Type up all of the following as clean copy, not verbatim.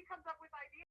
he comes up with ideas.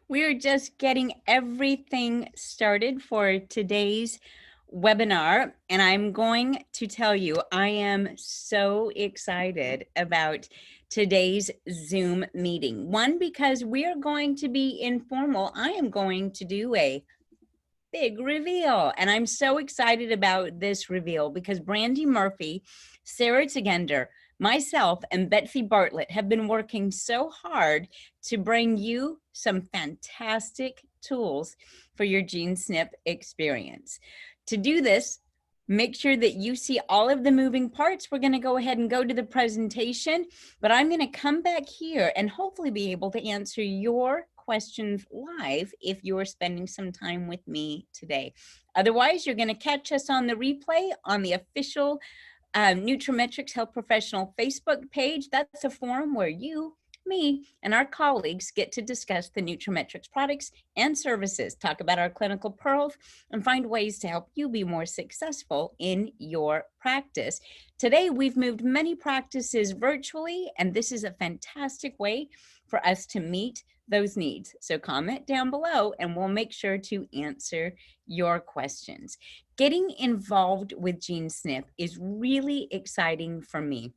We're just getting everything started for today's webinar, and I'm going to tell you, I am so excited about today's Zoom meeting. One, because we are going to be informal. I am going to do a big reveal, and I'm so excited about this reveal because Brandy Murphy, Sarah Tegender, myself, and Betsy Bartlett have been working so hard to bring you some fantastic tools for your GeneSNP experience. To do this, make sure that you see all of the moving parts. We're going to go ahead and go to the presentation, but I'm going to come back here and hopefully be able to answer your questions live if you're spending some time with me today. Otherwise, you're going to catch us on the replay on the official nutraMetrix Health Professional Facebook page. That's a forum where you, me, and our colleagues get to discuss the nutraMetrix products and services, talk about our clinical pearls, and find ways to help you be more successful in your practice. Today, we've moved many practices virtually, and this is a fantastic way for us to meet those needs. So comment down below and we'll make sure to answer your questions. Getting involved with GeneSNP is really exciting for me.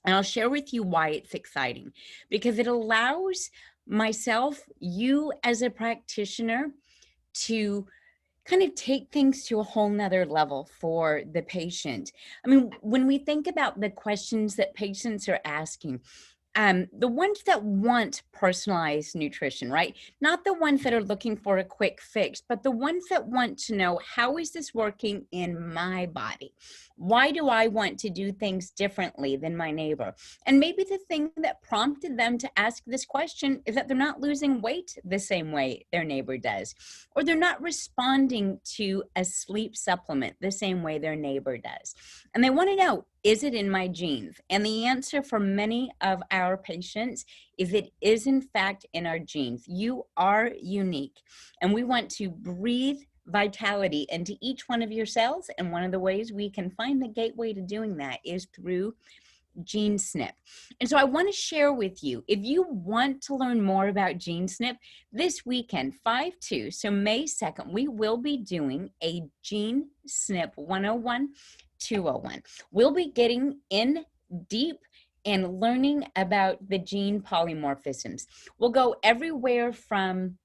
And I'll share with you why it's exciting, because it allows myself, you as a practitioner, to kind of take things to a whole nother level for the patient. I mean, when we think about the questions that patients are asking, the ones that want personalized nutrition, right? Not the ones that are looking for a quick fix, but the ones that want to know, how is this working in my body? Why do I want to do things differently than my neighbor? And maybe the thing that prompted them to ask this question is that they're not losing weight the same way their neighbor does, or they're not responding to a sleep supplement the same way their neighbor does. And they want to know, is it in my genes? And the answer for many of our patients is it is in fact in our genes. You are unique, and we want to breathe vitality into each one of your cells. And one of the ways we can find the gateway to doing that is through GeneSNP. And so I want to share with you, if you want to learn more about GeneSNP, this weekend, 5/2, so May 2nd, we will be doing a GeneSNP 101, 201. We'll be getting in deep and learning about the gene polymorphisms. We'll go everywhere from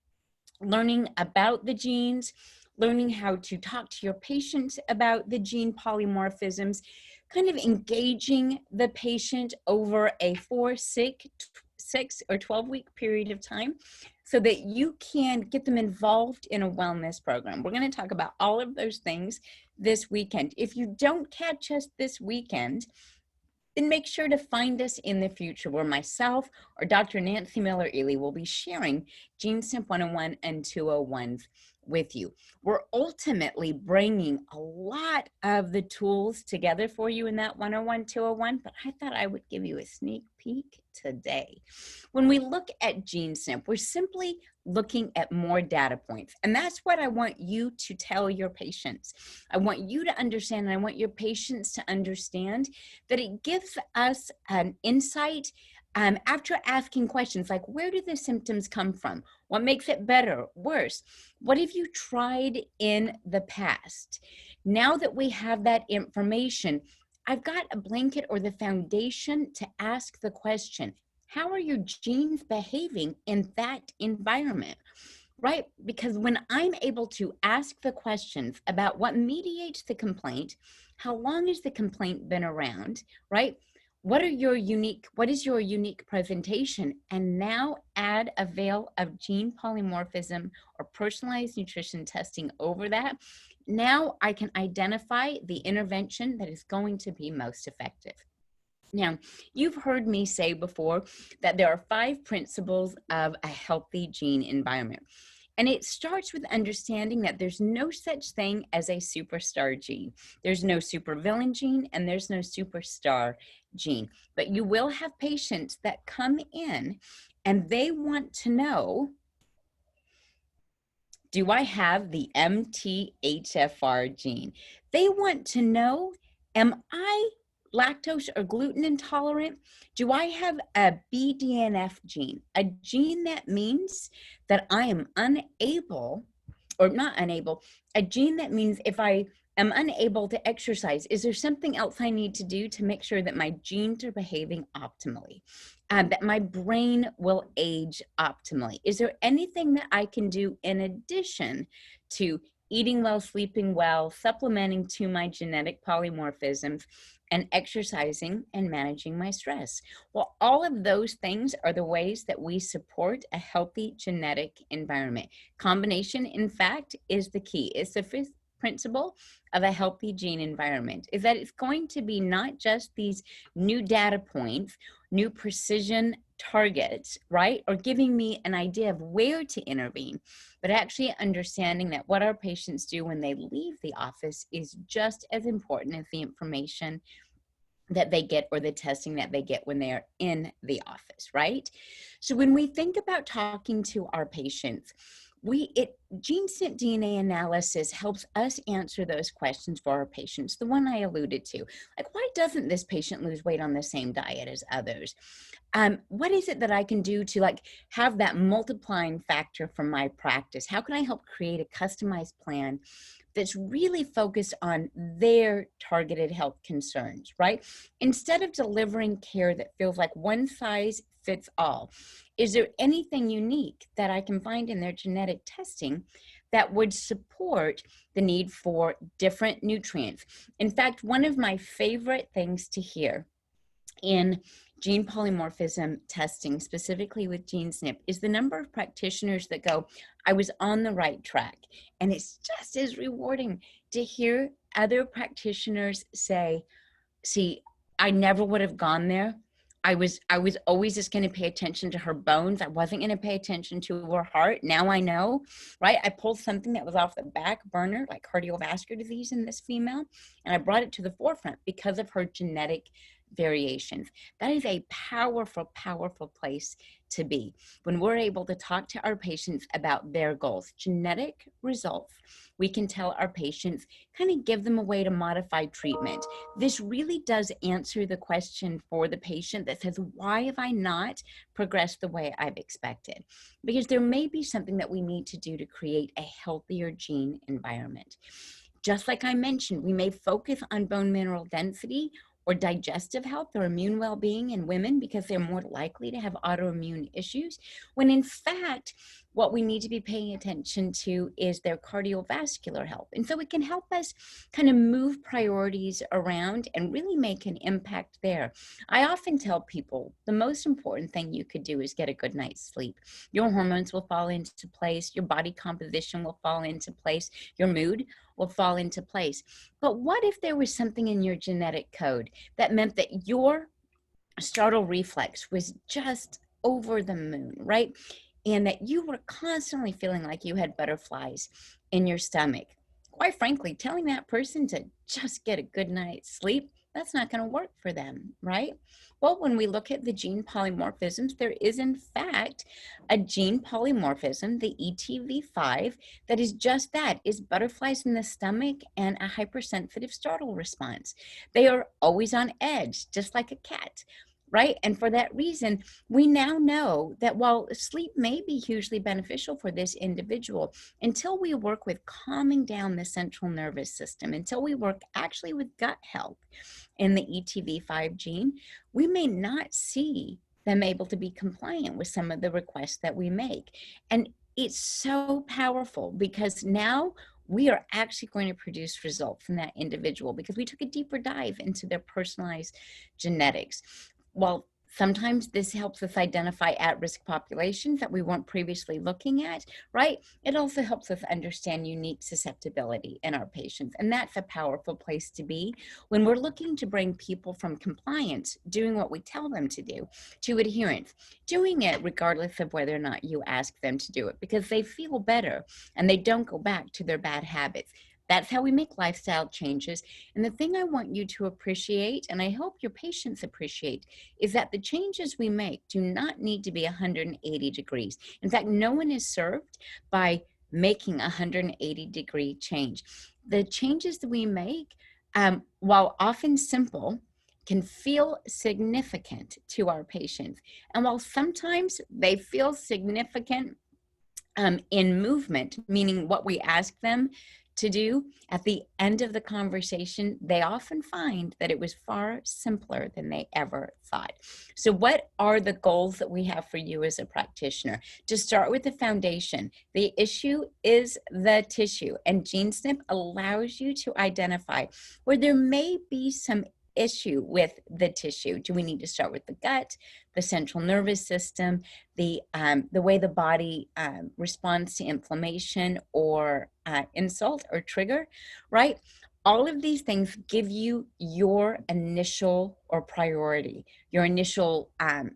learning about the genes, learning how to talk to your patient about the gene polymorphisms, kind of engaging the patient over a 4, 6, or 12-week period of time so that you can get them involved in a wellness program. We're going to talk about all of those things this weekend. If you don't catch us this weekend, then make sure to find us in the future where myself or Dr. Nancy Miller-Ely will be sharing GeneSNP 101 and 201 with you. We're ultimately bringing a lot of the tools together for you in that 101, 201, but I thought I would give you a sneak peek today. When we look at GeneSNP, we're simply looking at more data points. And that's what I want you to tell your patients. I want you to understand, and I want your patients to understand that it gives us an insight after asking questions like, where do the symptoms come from? What makes it better, worse? What have you tried in the past? Now that we have that information, I've got a blanket or the foundation to ask the question, how are your genes behaving in that environment? Right? Because when I'm able to ask the questions about what mediates the complaint, how long has the complaint been around, right? What is your unique presentation? And now add a veil of gene polymorphism or personalized nutrition testing over that. Now I can identify the intervention that is going to be most effective. Now, you've heard me say before that there are 5 principles of a healthy gene environment. And it starts with understanding that there's no such thing as a superstar gene. There's no supervillain gene and there's no superstar gene. But you will have patients that come in and they want to know, do I have the MTHFR gene? They want to know, am I lactose or gluten intolerant? Do I have a BDNF gene? A gene that means that I am unable, or not unable, a gene that means if I am unable to exercise, is there something else I need to do to make sure that my genes are behaving optimally? That my brain will age optimally? Is there anything that I can do in addition to eating well, sleeping well, supplementing to my genetic polymorphisms, and exercising and managing my stress? Well, all of those things are the ways that we support a healthy genetic environment. Combination, in fact, is the key. It's the fifth principle of a healthy gene environment, is that it's going to be not just these new data points, new precision targets, right? Or giving me an idea of where to intervene, but actually understanding that what our patients do when they leave the office is just as important as the information that they get or the testing that they get when they are in the office, right? So when we think about talking to our patients, GeneSNP DNA analysis helps us answer those questions for our patients. The one I alluded to, like, why doesn't this patient lose weight on the same diet as others? What is it that I can do to have that multiplying factor from my practice? How can I help create a customized plan that's really focused on their targeted health concerns, right? Instead of delivering care that feels like one size fits all, is there anything unique that I can find in their genetic testing that would support the need for different nutrients? In fact, one of my favorite things to hear in gene polymorphism testing, specifically with GeneSNP, is the number of practitioners that go, I was on the right track. And it's just as rewarding to hear other practitioners say, see, I never would have gone there. I was always just going to pay attention to her bones. I wasn't going to pay attention to her heart. Now I know, right? I pulled something that was off the back burner, like cardiovascular disease in this female, and I brought it to the forefront because of her genetic variations. That is a powerful, powerful place to be when we're able to talk to our patients about their goals. Genetic results, we can tell our patients, kind of give them a way to modify treatment. This really does answer the question for the patient that says, why have I not progressed the way I've expected? Because there may be something that we need to do to create a healthier gene environment. Just like I mentioned, we may focus on bone mineral density or digestive health or immune well-being in women because they're more likely to have autoimmune issues, when in fact, what we need to be paying attention to is their cardiovascular health. And so it can help us kind of move priorities around and really make an impact there. I often tell people the most important thing you could do is get a good night's sleep. Your hormones will fall into place, your body composition will fall into place, your mood will fall into place. But what if there was something in your genetic code that meant that your startle reflex was just over the moon, right? and that you were constantly feeling like you had butterflies in your stomach, quite frankly, telling that person to just get a good night's sleep, that's not going to work for them, right? Well, when we look at the gene polymorphisms, there is in fact a gene polymorphism, the ETV5, that is just that, is butterflies in the stomach and a hypersensitive startle response. They are always on edge, just like a cat, right? And for that reason, we now know that while sleep may be hugely beneficial for this individual, until we work with calming down the central nervous system, until we work actually with gut health in the ETV5 gene, we may not see them able to be compliant with some of the requests that we make. And it's so powerful because now we are actually going to produce results from that individual because we took a deeper dive into their personalized genetics. While sometimes this helps us identify at-risk populations that we weren't previously looking at, right? It also helps us understand unique susceptibility in our patients. And that's a powerful place to be when we're looking to bring people from compliance, doing what we tell them to do, to adherence, doing it regardless of whether or not you ask them to do it, because they feel better and they don't go back to their bad habits. That's how we make lifestyle changes. And the thing I want you to appreciate, and I hope your patients appreciate, is that the changes we make do not need to be 180 degrees. In fact, no one is served by making a 180-degree change. The changes that we make, while often simple, can feel significant to our patients. And while sometimes they feel significant in movement, meaning what we ask them to do, at the end of the conversation, they often find that it was far simpler than they ever thought. So what are the goals that we have for you as a practitioner? To start with the foundation, the issue is the tissue, and GeneSNP allows you to identify where there may be some issue with the tissue. Do we need to start with the gut, the central nervous system, the way the body responds to inflammation or insult or trigger, right? All of these things give you your initial or priority, your initial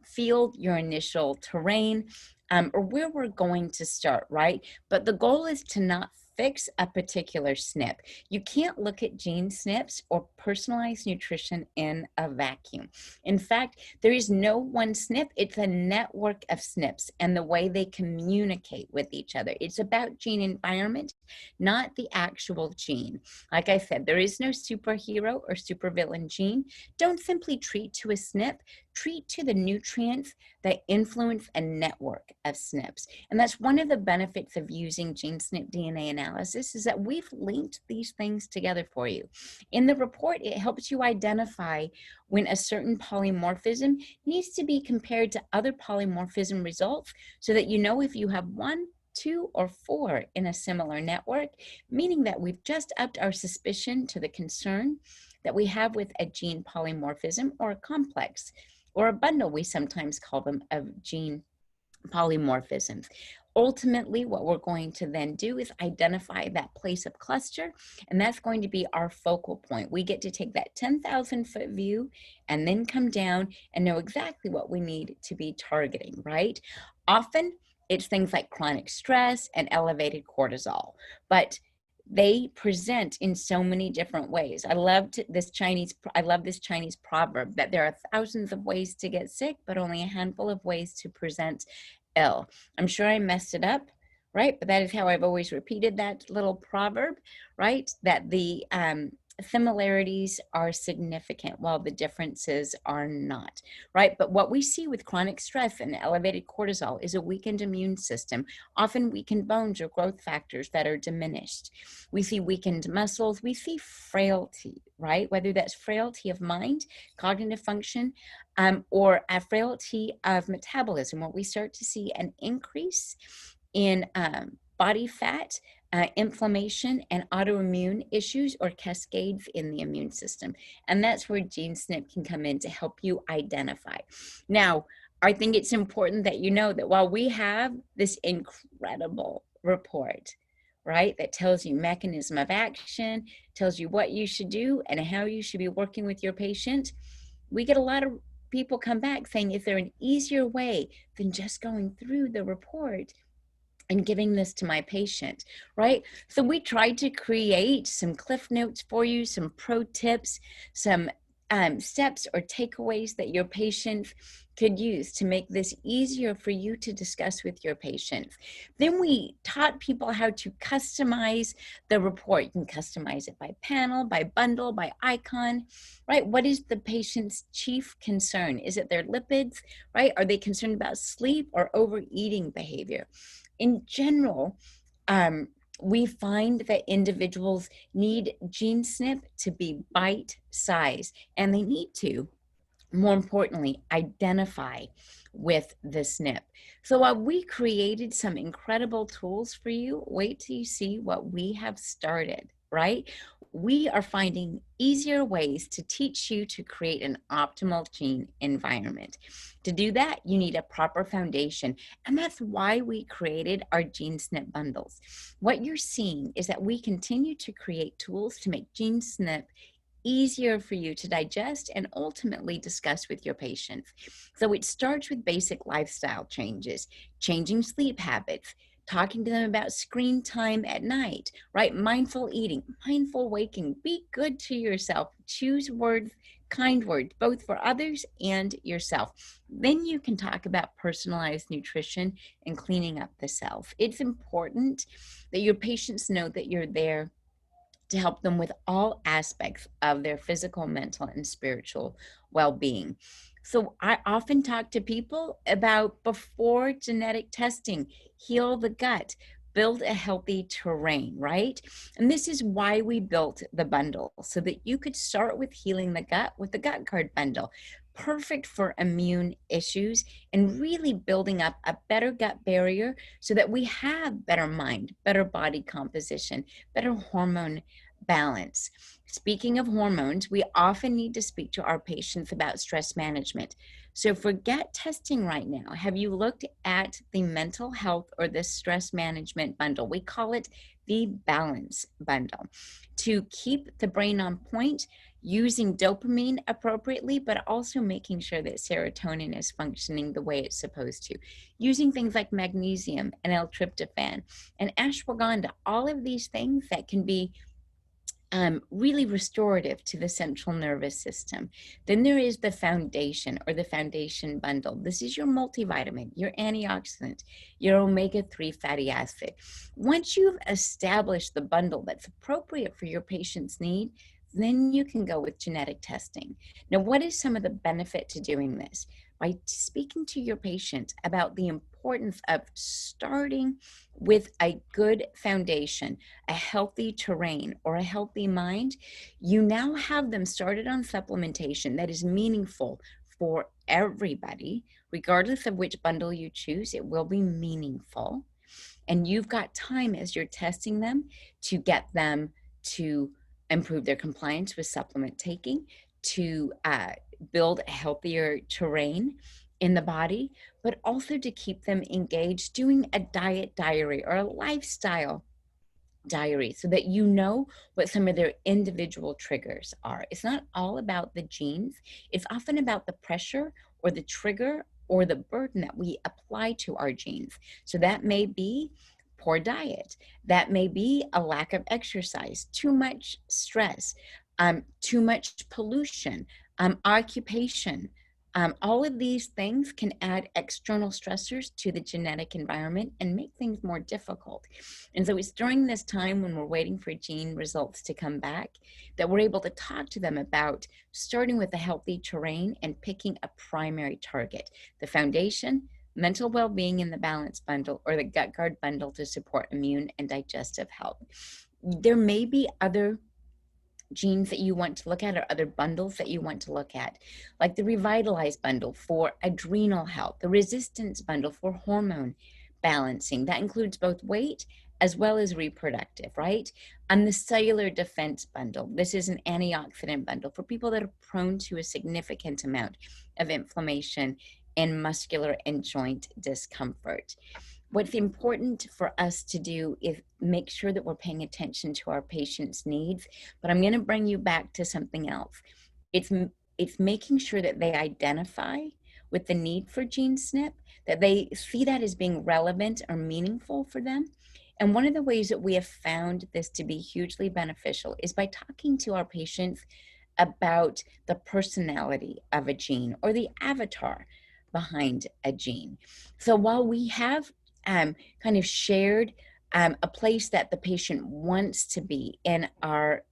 field, your initial terrain, or where we're going to start, right? But the goal is to not fix a particular SNP. You can't look at gene SNPs or personalized nutrition in a vacuum. In fact, there is no one SNP. It's a network of SNPs and the way they communicate with each other. It's about gene environment, not the actual gene. Like I said, there is no superhero or supervillain gene. Don't simply treat to a SNP. Treat to the nutrients that influence a network of SNPs. And that's one of the benefits of using GeneSNP DNA analysis, is that we've linked these things together for you. In the report, it helps you identify when a certain polymorphism needs to be compared to other polymorphism results so that you know if you have 1, 2, or 4 in a similar network, meaning that we've just upped our suspicion to the concern that we have with a gene polymorphism or a complex or a bundle, we sometimes call them, of gene polymorphisms. Ultimately, what we're going to then do is identify that place of cluster, and that's going to be our focal point. We get to take that 10,000-foot view and then come down and know exactly what we need to be targeting, right? Often, it's things like chronic stress and elevated cortisol, but they present in so many different ways. I love this Chinese proverb that there are thousands of ways to get sick, but only a handful of ways to present ill. I'm sure I messed it up, right? But that is how I've always repeated that little proverb, right? That the similarities are significant while the differences are not, right? But what we see with chronic stress and elevated cortisol is a weakened immune system, often weakened bones or growth factors that are diminished. We see weakened muscles, we see frailty, right? Whether that's frailty of mind, cognitive function, or a frailty of metabolism, where we start to see an increase in body fat, inflammation, and autoimmune issues or cascades in the immune system. And that's where GeneSNP can come in to help you identify. Now, I think it's important that you know that while we have this incredible report, right, that tells you mechanism of action, tells you what you should do and how you should be working with your patient, we get a lot of people come back saying, is there an easier way than just going through the report and giving this to my patient, right? So we tried to create some cliff notes for you, some pro tips, some steps or takeaways that your patients could use to make this easier for you to discuss with your patients. Then we taught people how to customize the report. You can customize it by panel, by bundle, by icon, right? What is the patient's chief concern? Is it their lipids, right? Are they concerned about sleep or overeating behavior? In general, we find that individuals need GeneSNP to be bite size, and they need to, more importantly, identify with the SNP. So while we created some incredible tools for you, wait till you see what we have started, right? We are finding easier ways to teach you to create an optimal gene environment. To do that, you need a proper foundation, and that's why we created our GeneSNP bundles. What you're seeing is that we continue to create tools to make GeneSNP easier for you to digest and ultimately discuss with your patients. So it starts with basic lifestyle changes, changing sleep habits, talking to them about screen time at night, right? Mindful eating, mindful waking, be good to yourself, choose words, kind words, both for others and yourself. Then you can talk about personalized nutrition and cleaning up the self. It's important that your patients know that you're there to help them with all aspects of their physical, mental, and spiritual well-being. So I often talk to people about before genetic testing, heal the gut, build a healthy terrain, right? And this is why we built the bundle, so that you could start with healing the gut with the gut guard bundle. Perfect for immune issues and really building up a better gut barrier so that we have better mind, better body composition, better hormone balance. Speaking of hormones, we often need to speak to our patients about stress management. So forget testing right now. Have you looked at the mental health or the stress management bundle? We call it the balance bundle. To keep the brain on point, using dopamine appropriately, but also making sure that serotonin is functioning the way it's supposed to. Using things like magnesium and L-tryptophan and ashwagandha, all of these things that can be really restorative to the central nervous system. Then there is the foundation or the foundation bundle. This is your multivitamin, your antioxidant, your omega-3 fatty acid. Once you've established the bundle that's appropriate for your patient's need, then you can go with genetic testing. Now, what is some of the benefit to doing this? By speaking to your patient about the importance of starting with a good foundation, a healthy terrain, or a healthy mind, you now have them started on supplementation that is meaningful for everybody. Regardless of which bundle you choose, it will be meaningful. And you've got time as you're testing them to get them to improve their compliance with supplement taking, to build a healthier terrain in the body, but also to keep them engaged doing a diet diary or a lifestyle diary so that you know what some of their individual triggers are. It's not all about the genes. It's often about the pressure or the trigger or the burden that we apply to our genes. So that may be poor diet. That may be a lack of exercise, too much stress, too much pollution, occupation. All of these things can add external stressors to the genetic environment and make things more difficult. And so it's during this time when we're waiting for gene results to come back that we're able to talk to them about starting with a healthy terrain and picking a primary target, the foundation, mental well-being in the balance bundle, or the gut guard bundle to support immune and digestive health. There may be other genes that you want to look at or other bundles that you want to look at, like the Revitalize bundle for adrenal health, the Resistance bundle for hormone balancing. That includes both weight as well as reproductive, right? And the Cellular Defense bundle. This is an antioxidant bundle for people that are prone to a significant amount of inflammation and muscular and joint discomfort. What's important for us to do is make sure that we're paying attention to our patients' needs, but I'm going to bring you back to something else. It's it's making sure that they identify with the need for gene snip, that they see that as being relevant or meaningful for them. And one of the ways that we have found this to be hugely beneficial is by talking to our patients about the personality of a gene or the avatar behind a gene. So while we have kind of shared a place that the patient wants to be in our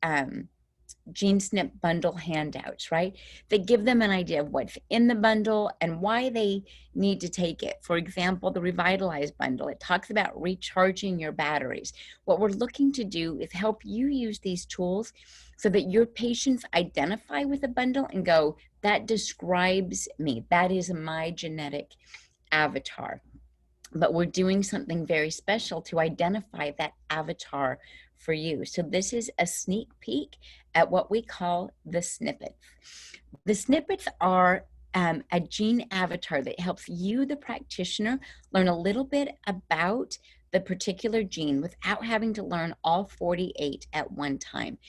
Gene Snip bundle handouts, right? They give them an idea of what's in the bundle and why they need to take it. For example, the Revitalize bundle, it talks about recharging your batteries. What we're looking to do is help you use these tools so that your patients identify with the bundle and go, that describes me. That is my genetic avatar. But we're doing something very special to identify that avatar for you. So this is a sneak peek at what we call the snippets. The snippets are a gene avatar that helps you, the practitioner, learn a little bit about the particular gene without having to learn all 48 at one time.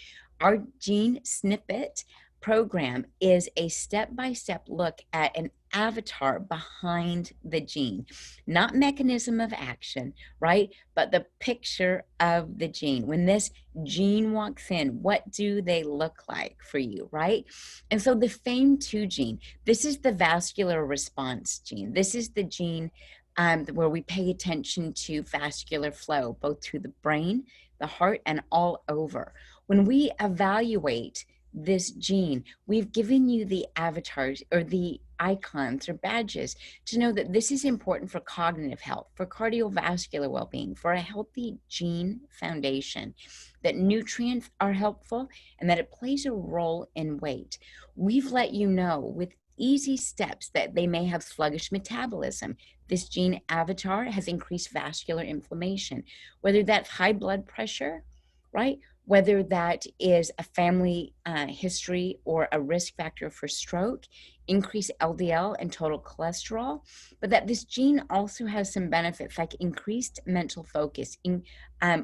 Our gene snippet program is a step-by-step look at an avatar behind the gene, not mechanism of action, right? But the picture of the gene. When this gene walks in, what do they look like for you, right? And so the FAME2 gene, this is the vascular response gene. This is the gene where we pay attention to vascular flow, both through the brain, the heart, and all over. When we evaluate this gene, we've given you the avatars or the icons or badges to know that this is important for cognitive health, for cardiovascular well-being, for a healthy gene foundation, that nutrients are helpful, and that it plays a role in weight. We've let you know with easy steps that they may have sluggish metabolism. This gene avatar has increased vascular inflammation, whether that's high blood pressure, right? Whether that is a family history or a risk factor for stroke, increased LDL and total cholesterol, but that this gene also has some benefits like increased mental focus,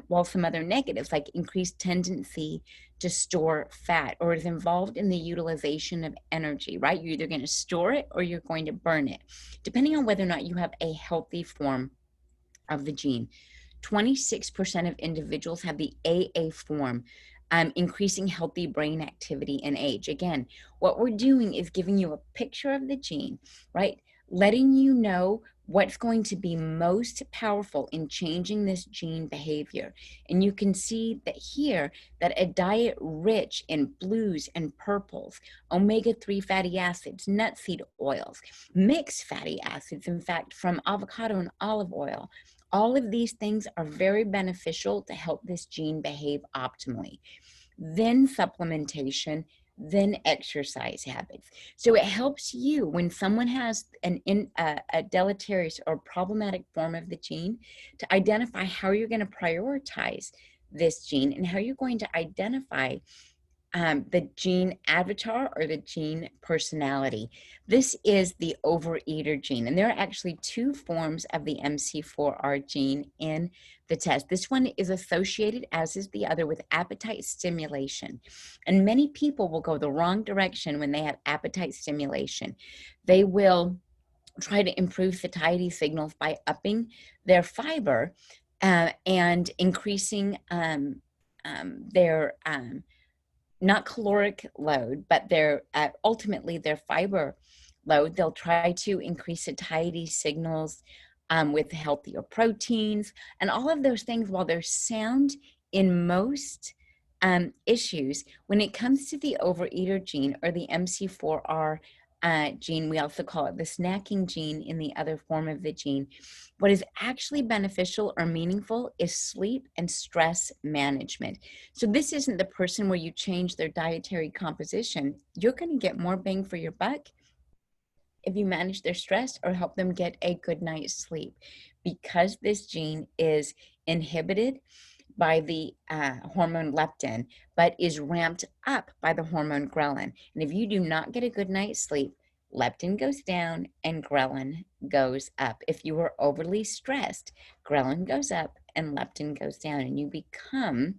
while some other negatives like increased tendency to store fat, or is involved in the utilization of energy, right? You're either going to store it or you're going to burn it, depending on whether or not you have a healthy form of the gene. 26% of individuals have the AA form, increasing healthy brain activity in age. Again, what we're doing is giving you a picture of the gene, right? Letting you know what's going to be most powerful in changing this gene behavior. And you can see that here that a diet rich in blues and purples, omega-3 fatty acids, nut seed oils, mixed fatty acids, in fact, from avocado and olive oil, all of these things are very beneficial to help this gene behave optimally. Then supplementation, then exercise habits. So it helps you when someone has a deleterious or problematic form of the gene to identify how you're going to prioritize this gene and how you're going to identify the gene avatar or the gene personality. This is the overeater gene, and there are actually two forms of the MC4R gene in the test. This one is associated, as is the other, with appetite stimulation. And many people will go the wrong direction when they have appetite stimulation. They will try to improve satiety signals by upping their fiber and increasing their not caloric load, but their ultimately their fiber load. They'll try to increase satiety signals with healthier proteins and all of those things. While they're sound in most issues, when it comes to the overeater gene or the MC4R gene, we also call it the snacking gene in the other form of the gene, what is actually beneficial or meaningful is sleep and stress management. So this isn't the person where you change their dietary composition. You're going to get more bang for your buck if you manage their stress or help them get a good night's sleep, because this gene is inhibited by the hormone leptin, but is ramped up by the hormone ghrelin. And if you do not get a good night's sleep, leptin goes down and ghrelin goes up. If you are overly stressed, ghrelin goes up and leptin goes down, and you become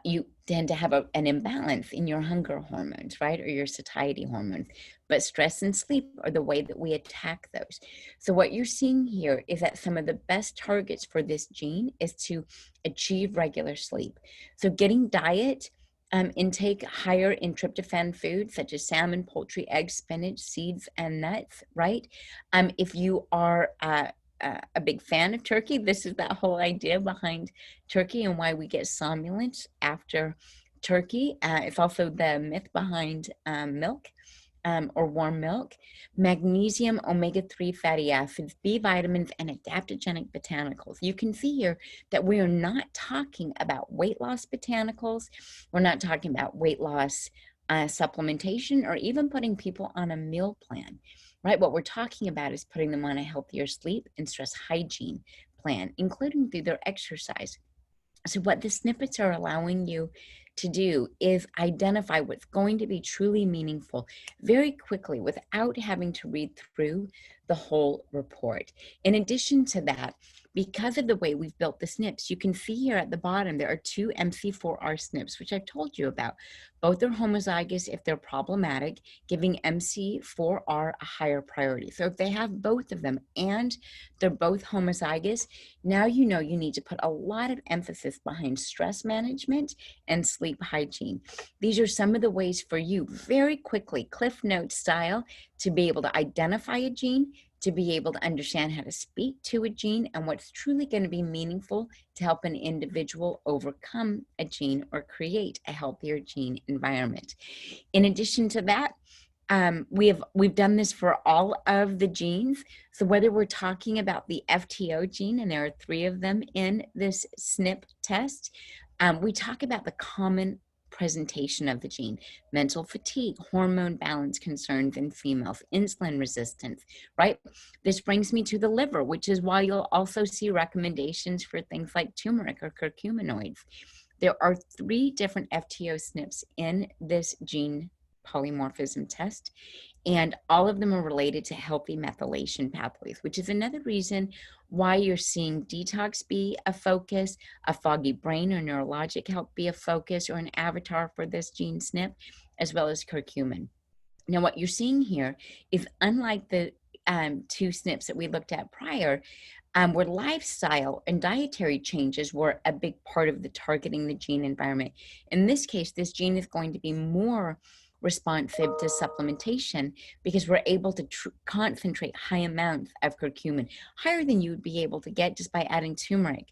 you tend to have an imbalance in your hunger hormones, right? Or your satiety hormones. But stress and sleep are the way that we attack those. So what you're seeing here is that some of the best targets for this gene is to achieve regular sleep. So getting diet intake higher in tryptophan foods such as salmon, poultry, eggs, spinach, seeds, and nuts, right? If you are a big fan of turkey, this is that whole idea behind turkey and why we get somnolence after turkey. It's also the myth behind milk. Or warm milk, magnesium, omega-3 fatty acids, B vitamins, and adaptogenic botanicals. You can see here that we are not talking about weight loss botanicals. We're not talking about weight loss supplementation or even putting people on a meal plan, right? What we're talking about is putting them on a healthier sleep and stress hygiene plan, including through their exercise. So what the snippets are allowing you to do is identify what's going to be truly meaningful very quickly without having to read through the whole report. In addition to that, because of the way we've built the SNPs, you can see here at the bottom, there are two MC4R SNPs, which I've told you about. Both are homozygous if they're problematic, giving MC4R a higher priority. So if they have both of them and they're both homozygous, now you know you need to put a lot of emphasis behind stress management and sleep hygiene. These are some of the ways for you very quickly, Cliff Note style, to be able to identify a gene, to be able to understand how to speak to a gene and what's truly going to be meaningful to help an individual overcome a gene or create a healthier gene environment. In addition to that, we've done this for all of the genes. So whether we're talking about the FTO gene, and there are 3 of them in this SNP test, we talk about the common presentation of the gene: mental fatigue, hormone balance concerns in females, insulin resistance, right? This brings me to the liver, which is why you'll also see recommendations for things like turmeric or curcuminoids. There are 3 different FTO SNPs in this gene polymorphism test, and all of them are related to healthy methylation pathways, which is another reason why you're seeing detox be a focus, a foggy brain or neurologic health be a focus or an avatar for this gene SNP, as well as curcumin. Now, what you're seeing here is, unlike the 2 SNPs that we looked at prior, where lifestyle and dietary changes were a big part of the targeting the gene environment. In this case, this gene is going to be more responsive to supplementation because we're able to concentrate high amounts of curcumin, higher than you would be able to get just by adding turmeric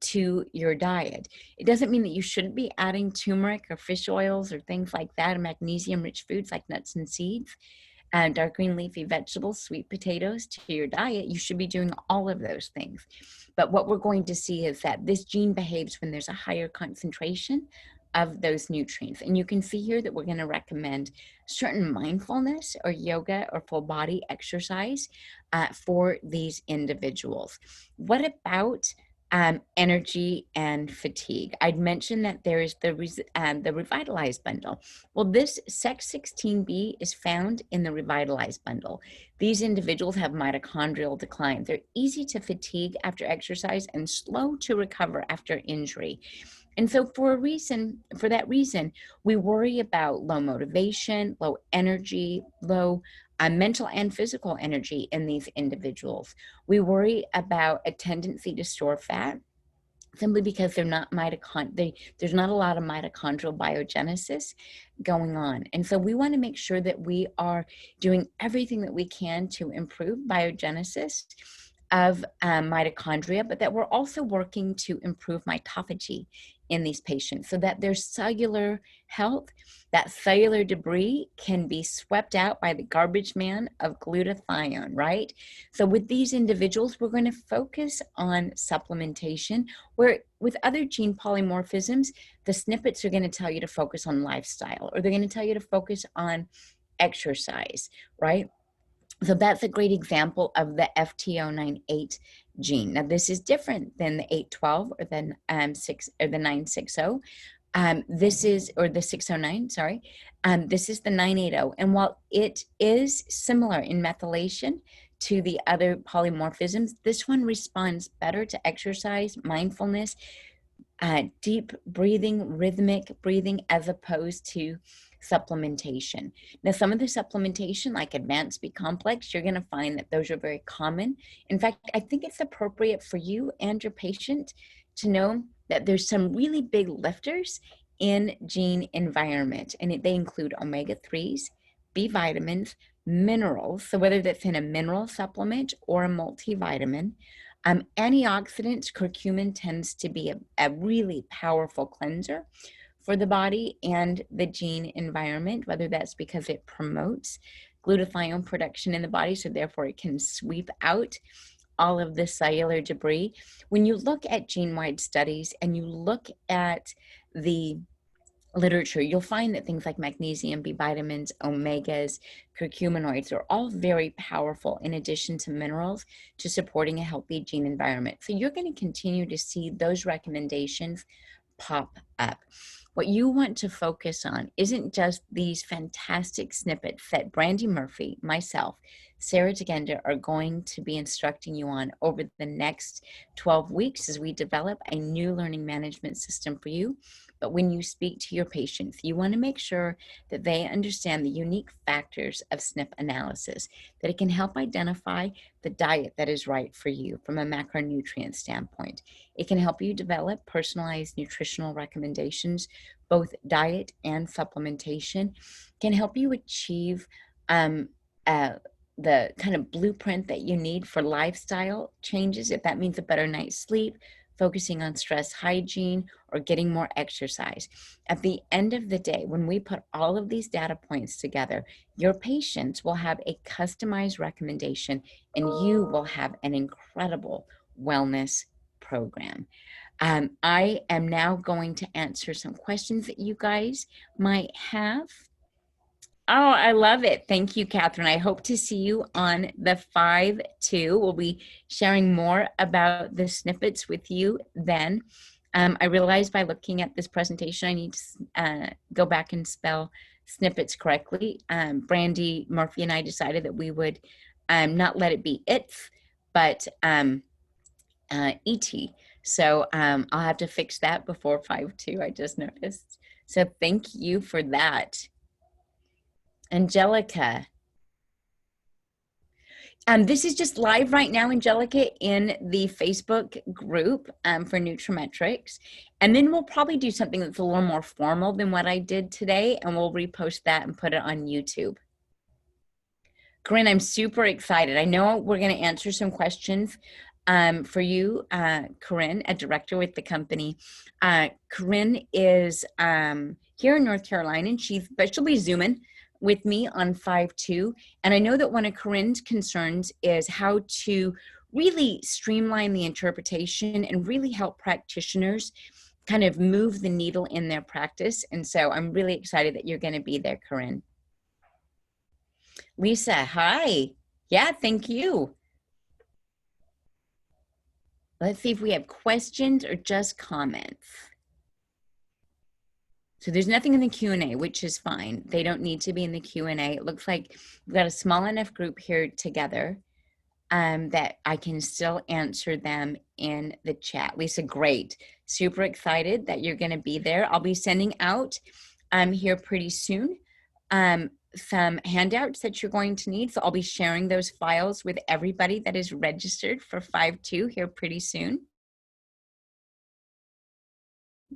to your diet. It doesn't mean that you shouldn't be adding turmeric or fish oils or things like that, or magnesium-rich foods like nuts and seeds, and dark green leafy vegetables, sweet potatoes to your diet. You should be doing all of those things. But what we're going to see is that this gene behaves when there's a higher concentration of those nutrients. And you can see here that we're going to recommend certain mindfulness or yoga or full body exercise for these individuals. What about energy and fatigue? I'd mentioned that there is the revitalized bundle. Well, this Sex16B is found in the revitalized bundle. These individuals have mitochondrial decline. They're easy to fatigue after exercise and slow to recover after injury. And so for that reason, we worry about low motivation, low energy, low mental and physical energy in these individuals. We worry about a tendency to store fat simply because there's not a lot of mitochondrial biogenesis going on. And so we want to make sure that we are doing everything that we can to improve biogenesis of mitochondria, but that we're also working to improve mitophagy in these patients so that their cellular health, that cellular debris, can be swept out by the garbage man of glutathione, right? So with these individuals, we're going to focus on supplementation, where with other gene polymorphisms, the snippets are going to tell you to focus on lifestyle, or they're going to tell you to focus on exercise, right? So that's a great example of the FTO98 gene. Now, this is different than the 812 or the 960. This is, or the 609, sorry. This is the 980. And while it is similar in methylation to the other polymorphisms, this one responds better to exercise, mindfulness, deep breathing, rhythmic breathing, as opposed to supplementation. Now, some of the supplementation, like advanced B complex, you're going to find that those are very common. In fact, I think it's appropriate for you and your patient to know that there's some really big lifters in gene environment, and they include omega-3s, B vitamins, minerals, so whether that's in a mineral supplement or a multivitamin, antioxidants. Curcumin tends to be a really powerful cleanser for the body and the gene environment, whether that's because it promotes glutathione production in the body, so therefore it can sweep out all of the cellular debris. When you look at gene-wide studies and you look at the literature, you'll find that things like magnesium, B vitamins, omegas, curcuminoids are all very powerful in addition to minerals to supporting a healthy gene environment. So you're going to continue to see those recommendations pop up. What you want to focus on isn't just these fantastic snippets that Brandy Murphy, myself, Sarah Tegenda are going to be instructing you on over the next 12 weeks as we develop a new learning management system for you. But when you speak to your patients, you want to make sure that they understand the unique factors of SNP analysis, that it can help identify the diet that is right for you from a macronutrient standpoint. It can help you develop personalized nutritional recommendations, both diet and supplementation, can help you achieve the kind of blueprint that you need for lifestyle changes, if that means a better night's sleep, focusing on stress hygiene, or getting more exercise. At the end of the day, when we put all of these data points together, your patients will have a customized recommendation and you will have an incredible wellness program. I am now going to answer some questions that you guys might have. Oh, I love it. Thank you, Catherine. I hope to see you on the 5-2. We'll be sharing more about the snippets with you then. I realized by looking at this presentation, I need to go back and spell snippets correctly. Brandy Murphy and I decided that we would not let it be its, but ET. So I'll have to fix that before 5-2, I just noticed. So thank you for that. Angelica. This is just live right now, Angelica, in the Facebook group for nutraMetrix. And then we'll probably do something that's a little more formal than what I did today, and we'll repost that and put it on YouTube. Corinne, I'm super excited. I know we're going to answer some questions for you, Corinne, a director with the company. Corinne is here in North Carolina, and she'll be Zooming with me on 5-2. And I know that one of Corinne's concerns is how to really streamline the interpretation and really help practitioners kind of move the needle in their practice. And so I'm really excited that you're going to be there, Corinne. Lisa, hi. Yeah, thank you. Let's see if we have questions or just comments. So there's nothing in the Q&A, which is fine. They don't need to be in the Q&A. It looks like we've got a small enough group here together that I can still answer them in the chat. Lisa, great. Super excited that you're going to be there. I'll be sending out here pretty soon some handouts that you're going to need. So I'll be sharing those files with everybody that is registered for 5-2 here pretty soon.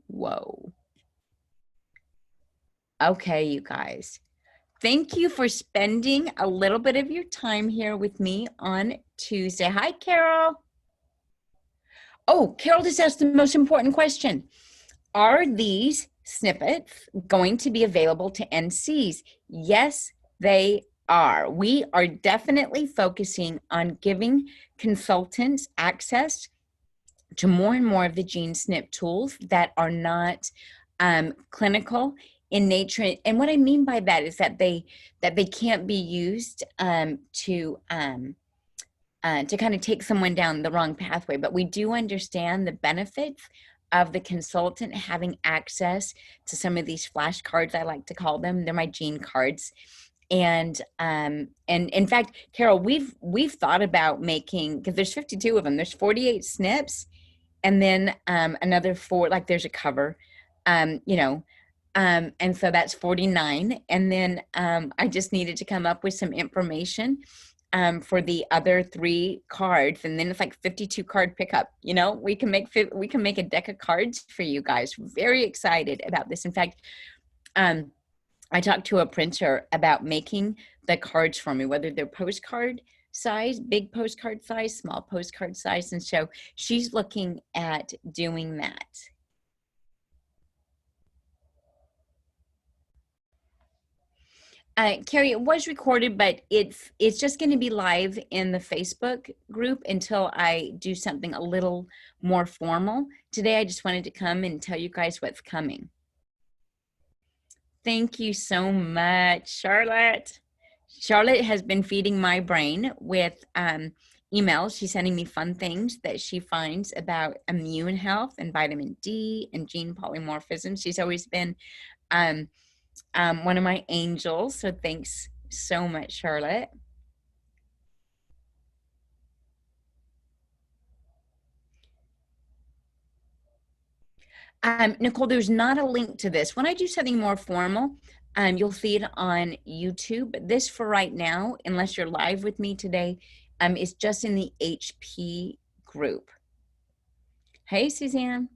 Whoa. Okay, you guys. Thank you for spending a little bit of your time here with me on Tuesday. Hi, Carol. Oh, Carol just asked the most important question. Are these snippets going to be available to NCs? Yes, they are. We are definitely focusing on giving consultants access to more and more of the gene SNP tools that are not clinical in nature. And what I mean by that is that they can't be used to kind of take someone down the wrong pathway. But we do understand the benefits of the consultant having access to some of these flashcards, I like to call them. They're my gene cards. And in fact, Carol, we've thought about making, because there's 52 of them, there's 48 SNPs. and then another 4, like there's a cover, you know, and so that's 49. And then I just needed to come up with some information for the other 3 cards, and then it's like 52 card pickup. You know, we can make a deck of cards for you guys. Very excited about this. In fact, I talked to a printer about making the cards for me, whether they're postcard size, big postcard size, small postcard size, and so she's looking at doing that. Carrie, it was recorded, but it's just going to be live in the Facebook group until I do something a little more formal. Today, I just wanted to come and tell you guys what's coming. Thank you so much, Charlotte. Charlotte has been feeding my brain with emails. She's sending me fun things that she finds about immune health and vitamin D and gene polymorphism. She's always been one of my angels. So thanks so much, Charlotte. Nicole, there's not a link to this. When I do something more formal, you'll see it on YouTube. But this for right now, unless you're live with me today, is just in the HP group. Hey, Suzanne.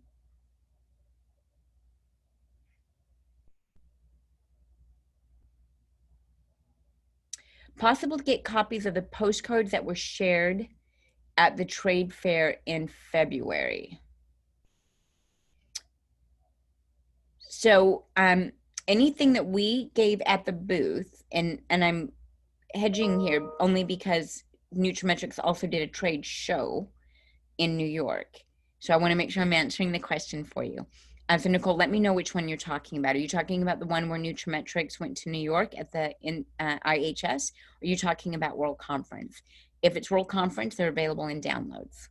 Possible to get copies of the postcards that were shared at the trade fair in February. So anything that we gave at the booth, and I'm hedging here only because nutraMetrix also did a trade show in New York. So I want to make sure I'm answering the question for you. So Nicole, let me know which one you're talking about. Are you talking about the one where nutraMetrix went to New York at the IHS? Or are you talking about World Conference? If it's World Conference, they're available in downloads.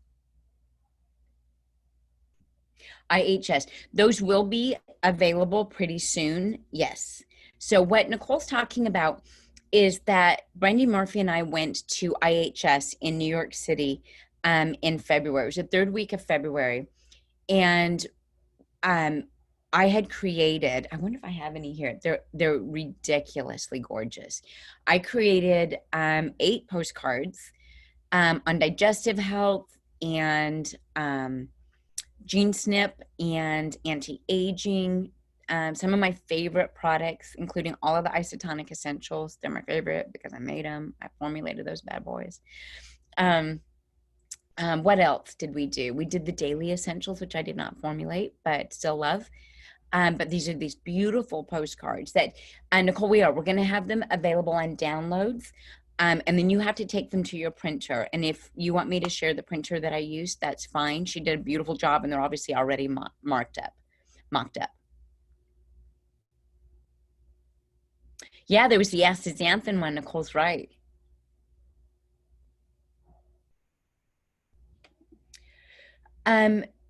IHS, those will be available pretty soon. Yes. So what Nicole's talking about is that Brandy Murphy and I went to IHS in New York City in February. It was the 3rd week of February. And I had created, I wonder if I have any here. They're ridiculously gorgeous. I created 8 postcards on digestive health and Gene SNP and anti-aging. Some of my favorite products, including all of the isotonic essentials. They're my favorite because I made them. I formulated those bad boys. What else did we do? We did the daily essentials, which I did not formulate, but still love. But these are these beautiful postcards that, Nicole, we're going to have them available on downloads. And then you have to take them to your printer. And if you want me to share the printer that I used, that's fine. She did a beautiful job, and they're obviously already mocked up. Yeah, there was the astaxanthin one. Nicole's right.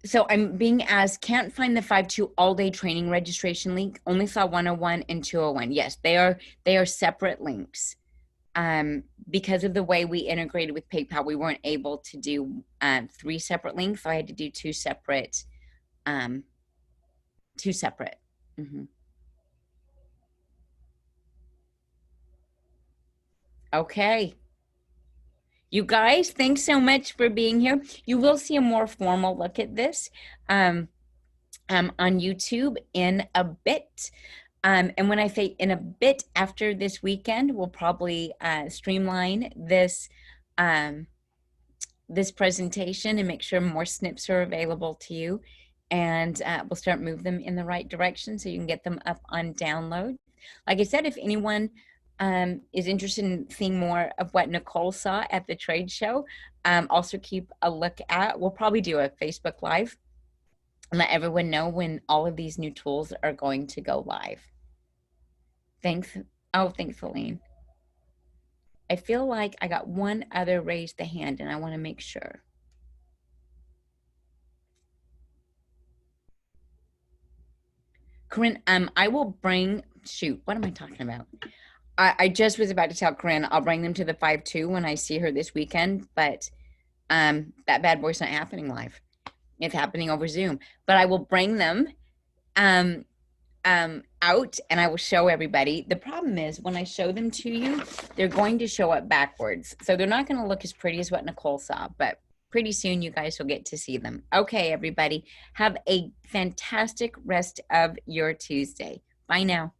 So I'm being asked, can't find the 5-2 all-day training registration link. Only saw 101 and 201. Yes, they are separate links. Because of the way we integrated with PayPal, we weren't able to do 3 separate links. So I had to do 2 separate. Mm-hmm. Okay. You guys, thanks so much for being here. You will see a more formal look at this on YouTube in a bit. And when I say in a bit, after this weekend, we'll probably streamline this this presentation and make sure more SNPs are available to you. And we'll start move them in the right direction so you can get them up on download. Like I said, if anyone is interested in seeing more of what Nicole saw at the trade show, also keep a look at, we'll probably do a Facebook Live and let everyone know when all of these new tools are going to go live. Thanks. Oh, thanks, Celine. I feel like I got one other raise the hand, and I want to make sure. Corinne, I will bring, shoot, what am I talking about? I just was about to tell Corinne I'll bring them to the 5-2 when I see her this weekend, but that bad boy's not happening live. It's happening over Zoom, but I will bring them um, out and I will show everybody. The problem is when I show them to you, they're going to show up backwards. So they're not going to look as pretty as what Nicole saw, but pretty soon you guys will get to see them. Okay, everybody, have a fantastic rest of your Tuesday. Bye now.